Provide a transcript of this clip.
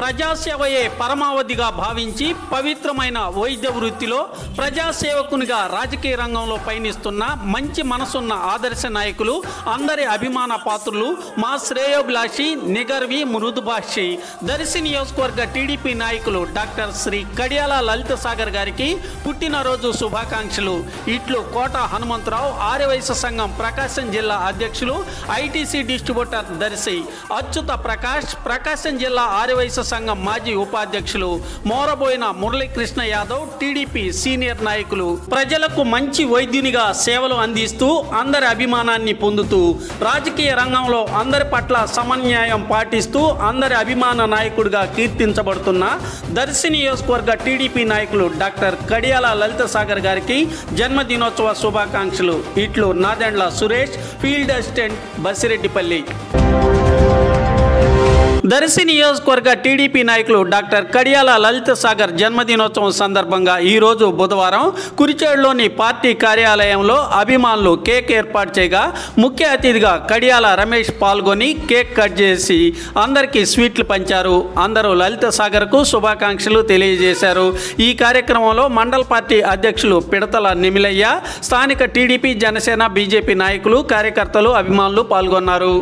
ప్రజాసేవయే పరమావధిగా భావించి పవిత్రమైన వైద్య వృత్తిలో ప్రజాసేవకునిగా రాజకీయ రంగంలో పయనిస్తున్న మంచి మనసున్న ఆదర్శ నాయకులు, అందరి అభిమాన పాత్రులు, మా శ్రేయోభిలాషి, నిగర్వి, మృదుభాషి దర్శి నియోజకవర్గ టీడీపీ నాయకులు డాక్టర్ శ్రీ కడియాల లలిత సాగర్ గారికి పుట్టినరోజు శుభాకాంక్షలు. ఇట్లు కోట హనుమంతరావు, ఆర్యవైశ్య సంఘం ప్రకాశం జిల్లా అధ్యక్షులు, ఐటీసీ డిస్ట్రిబ్యూటర్ దర్శి అచ్యుత ప్రకాష్, ప్రకాశం జిల్లా ఆర్యవైశ్య సంఘం మాజీ ఉపాధ్యక్షులు మోరబోయిన మురళీకృష్ణ యాదవ్, టీడీపీ సీనియర్ నాయకులు. ప్రజలకు మంచి వైద్యునిగా సేవలు అందిస్తూ అందరి అభిమానాన్ని పొందుతూ రాజకీయ రంగంలో అందరి పట్ల సమన్యాయం పాటిస్తూ అందరి అభిమాన నాయకుడిగా కీర్తించబడుతున్న దర్శి నియోజకవర్గ టీడీపీ నాయకులు డాక్టర్ కడియాల లలిత సాగర్ గారికి జన్మదినోత్సవ శుభాకాంక్షలు. ఇట్లు నాదెండ్ల సురేష్, ఫీల్డ్ అసిస్టెంట్, బసిరెడ్డిపల్లి. దర్శి నియోజకవర్గ టీడీపీ నాయకులు డాక్టర్ కడియాల లలిత సాగర్ జన్మదినోత్సవం సందర్భంగా ఈరోజు బుధవారం కురిచేడులోని పార్టీ కార్యాలయంలో అభిమానులు కేక్ ఏర్పాటు చేయగా ముఖ్య అతిథిగా కడియాల రమేష్ పాల్గొని కేక్ కట్ చేసి అందరికీ స్వీట్లు పంచారు. అందరూ లలిత సాగర్కు శుభాకాంక్షలు తెలియజేశారు. ఈ కార్యక్రమంలో మండల పార్టీ అధ్యక్షులు పిడతల నిమిలయ్య, స్థానిక టీడీపీ, జనసేన, బీజేపీ నాయకులు, కార్యకర్తలు, అభిమానులు పాల్గొన్నారు.